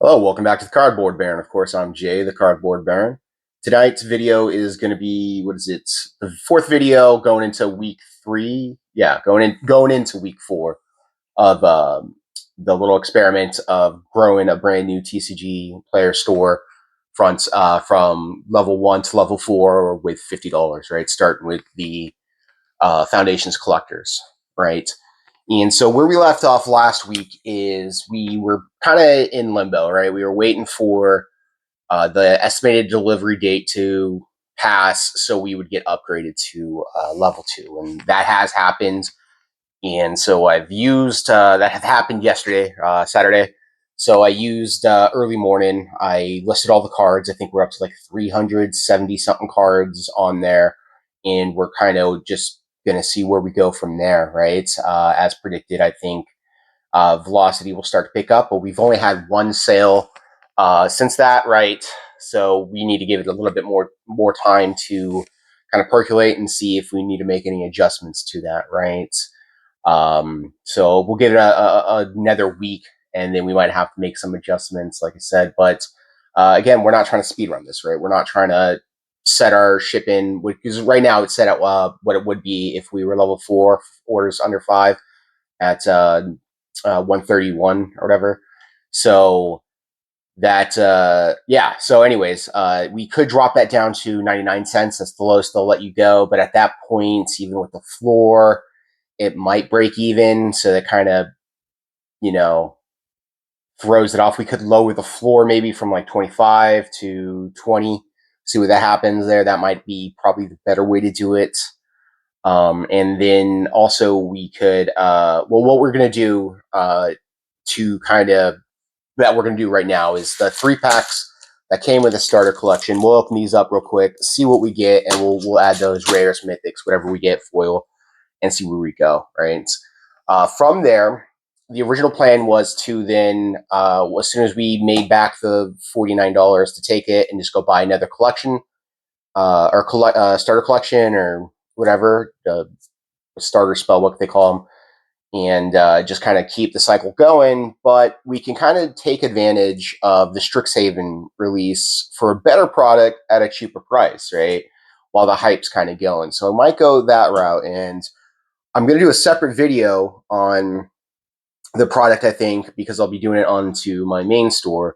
Hello, welcome back to the Cardboard Baron. Of course, I'm Jay, the Cardboard Baron. Tonight's video is going to be, what is it? The fourth video going into week 3. Yeah, going into week 4 of the little experiment of growing a brand new TCG player store front from level 1 to level 4 with $50, right? Starting with the Foundations Collectors, right? And so where we left off last week is we were kind of in limbo, right? We were waiting for the estimated delivery date to pass so we would get upgraded to level 2. And that has happened. And so I've used, that had happened yesterday, Saturday. So I used early morning. I listed all the cards. I think we're up to like 370 something cards on there. And we're kind of just going to see where we go from there, right? As predicted, I think velocity will start to pick up, but we've only had one sale since that, right? So we need to give it a little bit more time to kind of percolate and see if we need to make any adjustments to that, right? So we'll give it another week, and then we might have to make some adjustments, like I said. But again, we're not trying to speed run this, right? We're not trying to set our ship in, because right now it's set at what it would be if we were level 4, orders under 5 at 131 or whatever. So that yeah. So anyways, we could drop that down to 99 cents. That's the lowest they'll let you go. But at that point, even with the floor, it might break even. So that kind of, you know, throws it off. We could lower the floor maybe from like 25 to 20. See what that happens there. That might be probably the better way to do it. And then also we could, well, what we're going to do to kind of, that we're going to do right now is the 3-packs that came with the starter collection. We'll open these up real quick, see what we get, and we'll add those rares, mythics, whatever we get, foil, and see where we go, right? From there, the original plan was to then, as soon as we made back the $49, to take it and just go buy another collection, or starter collection, or whatever, starter spellbook they call them, and just kind of keep the cycle going. But we can kind of take advantage of the Strixhaven release for a better product at a cheaper price, right? While the hype's kind of going. So I might go that route, and I'm going to do a separate video on the product, I think, because I'll be doing it onto my main store.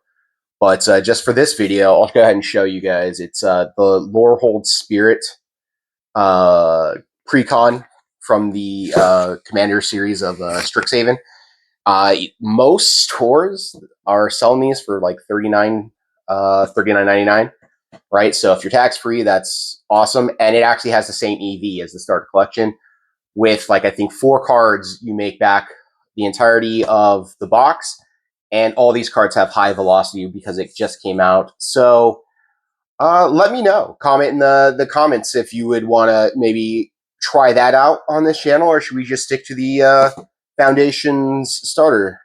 But just for this video, I'll go ahead and show you guys. It's the Lorehold Spirit precon from the Commander series of Strixhaven. Most stores are selling these for like $39.99, right? So if you're tax free, that's awesome, and it actually has the same EV as the starter collection. With, like, I think 4 cards, you make back the entirety of the box, and all these cards have high velocity because it just came out. So let me know. Comment in the comments if you would want to maybe try that out on this channel, or should we just stick to the Foundations starter?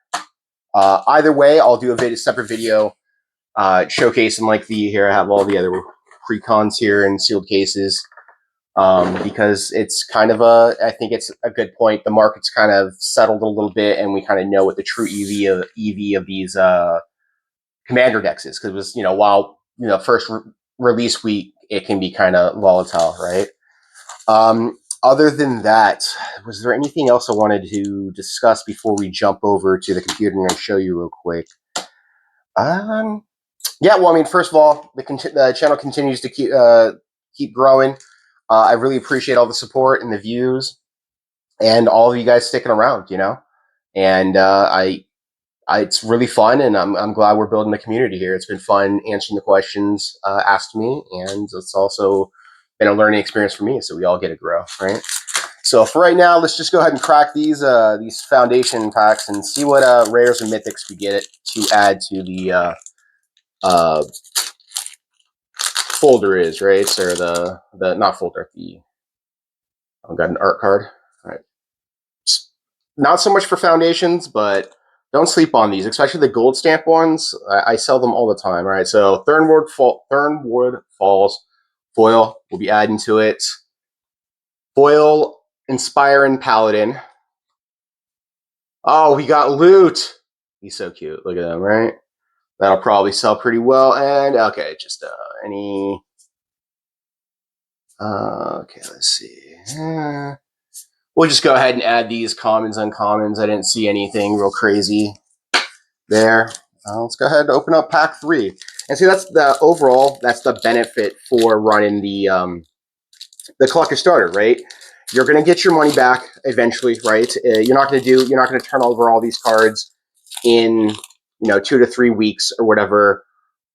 Either way, I'll do a separate video showcasing, like, here I have all the other precons here in sealed cases, because it's kind of I think it's a good point. The market's kind of settled a little bit, and we kind of know what the true EV of these commander decks is, because it was, while first release week, it can be kind of volatile, right? Other than that, was there anything else I wanted to discuss before we jump over to the computer and show you real quick? Yeah, well, I mean, first of all, the channel continues to keep growing. I really appreciate all the support and the views, and all of you guys sticking around. And it's really fun, and I'm glad we're building a community here. It's been fun answering the questions asked to me, and it's also been a learning experience for me. So we all get to grow, right? So for right now, let's just go ahead and crack these foundation packs and see what rares and mythics we get to add to the folder is, right? Or the not folder, I've got an art card. All right. Not so much for foundations, but don't sleep on these, especially the gold stamp ones. I sell them all the time, right? So Thornwood Falls foil, we'll be adding to it. Foil Inspiring Paladin. Oh, we got Loot. He's so cute. Look at him, right? That'll probably sell pretty well. And okay, just any. Okay, let's see. We'll just go ahead and add these commons, uncommons. I didn't see anything real crazy there. Let's go ahead and open up pack 3. And see, that's the overall, that's the benefit for running the collector starter, right? You're going to get your money back eventually, right? You're not going to turn over all these cards in, 2 to 3 weeks or whatever.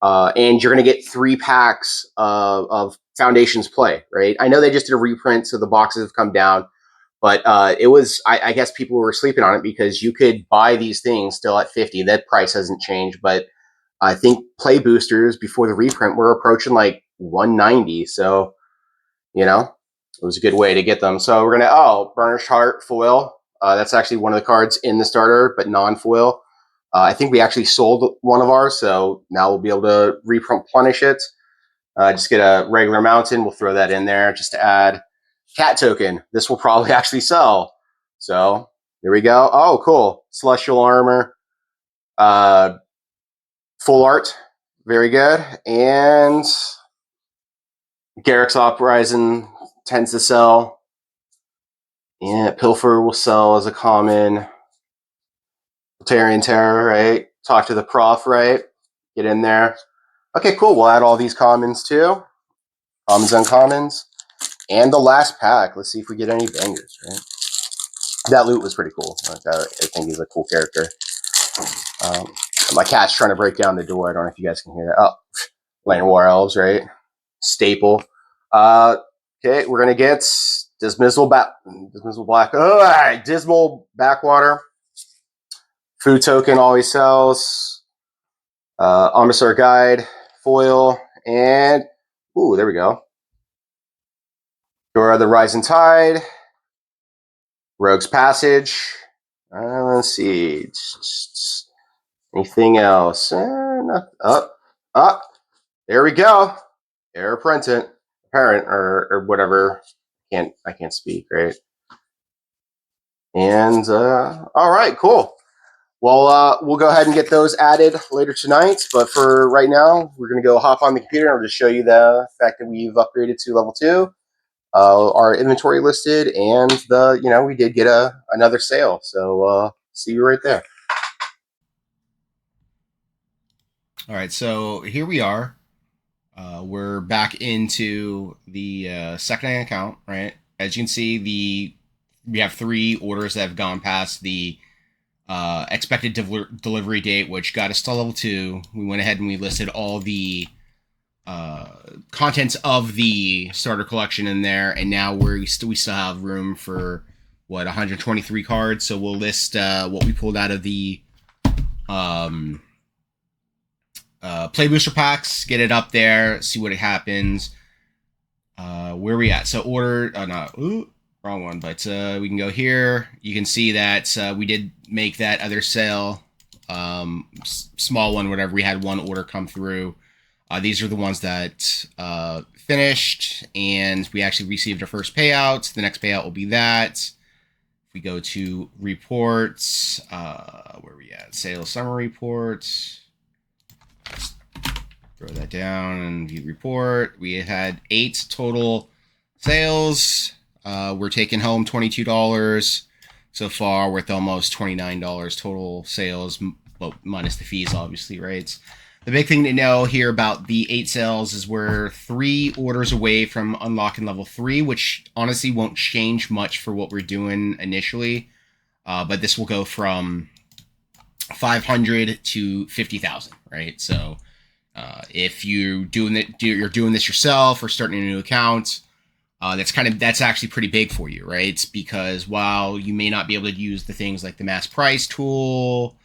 And you're going to get 3 packs of Foundations play, right? I know they just did a reprint, so the boxes have come down. But it was, I guess people were sleeping on it because you could buy these things still at 50. That price hasn't changed, but I think play boosters before the reprint were approaching like 190. So, it was a good way to get them. So we're gonna Burnished Heart foil. That's actually one of the cards in the starter, but non-foil. I think we actually sold one of ours, so now we'll be able to replenish it. Just get a regular mountain. We'll throw that in there just to add. Cat token. This will probably actually sell. So here we go. Oh, cool. Celestial armor. Full art. Very good. And Garrick's Uprising tends to sell. Yeah, Pilfer will sell as a common. Tarian Terror, right? Talk to the prof, right? Get in there. Okay, cool. We'll add all these commons too. Commons, uncommons. And the last pack. Let's see if we get any bangers, right? That loot was pretty cool. I think he's a cool character. My cat's trying to break down the door. I don't know if you guys can hear that. Oh, Land War Elves, right? Staple. Okay, we're gonna get Dismal Black. Oh, Dismal Backwater. Food token always sells. Omnisar Guide foil and there we go. Dora the Rising Tide. Rogue's Passage. Let's see. Anything else? Up. There we go. Air Apprentice, Parent, or whatever. I can't speak, right? And all right, cool. Well, we'll go ahead and get those added later tonight. But for right now, we're going to go hop on the computer and I'll just show you the fact that we've upgraded to level 2. Our inventory listed, and we did get another sale. So see you right there. All right, so here we are. We're back into the second account, right? As you can see, we have 3 orders that have gone past the expected delivery date, which got us to level 2. We went ahead and we listed all the contents of the starter collection in there, and now we still have room for 123 cards. So we'll list what we pulled out of the play booster packs, get it up there, see what happens. Where are we at? So order, wrong one, but we can go here. You can see that we did make that other sale, small one, whatever. We had one order come through. These are the ones that finished, and we actually received our first payout. The next payout will be that. If we go to reports, where are we at? Sales summary reports. Throw that down and view report. We had 8 total sales. We're taking home $22 so far, with almost $29 total sales, well, minus the fees, obviously, right? The big thing to know here about the 8 sales is we're 3 orders away from unlocking level 3, which honestly won't change much for what we're doing initially. But this will go from 500 to 50,000, right? So if you're doing this yourself or starting a new account, that's actually pretty big for you, right? Because while you may not be able to use the things like the mass price tool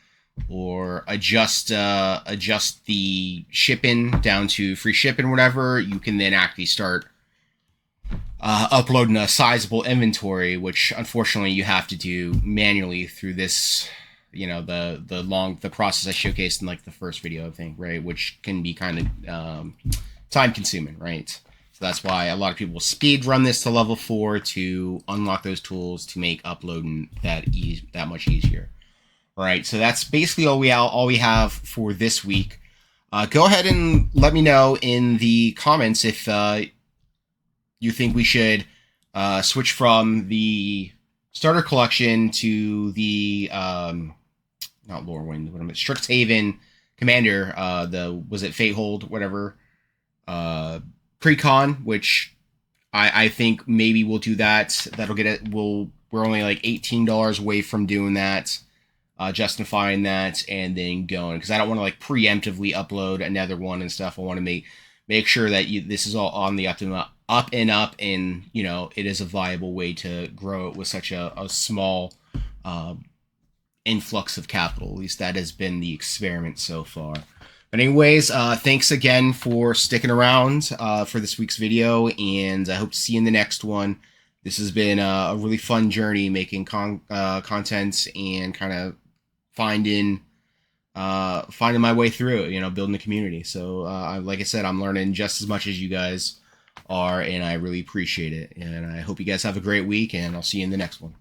or adjust the shipping down to free shipping, whatever, you can then actually start uploading a sizable inventory, which unfortunately you have to do manually through this, the process I showcased in like the first video, I think, right? Which can be kind of time consuming, right? So that's why a lot of people will speed run this to level 4 to unlock those tools to make uploading that much easier. All right, so that's basically all we have for this week. Go ahead and let me know in the comments if you think we should switch from the starter collection to the not Lorewind, what am I? Strixhaven Commander. Was it Fatehold, whatever, precon, which I think maybe we'll do that. That'll get it. We're only like $18 away from doing that, justifying that, and then going, because I don't want to like preemptively upload another one and stuff. I want to make sure that this is all on the up and up, and it is a viable way to grow it with such a small influx of capital. At least that has been the experiment so far. But anyways, thanks again for sticking around for this week's video, and I hope to see you in the next one. This has been a really fun journey making content and kind of finding my way through it, building a community. So like I said, I'm learning just as much as you guys are, and I really appreciate it. And I hope you guys have a great week, and I'll see you in the next one.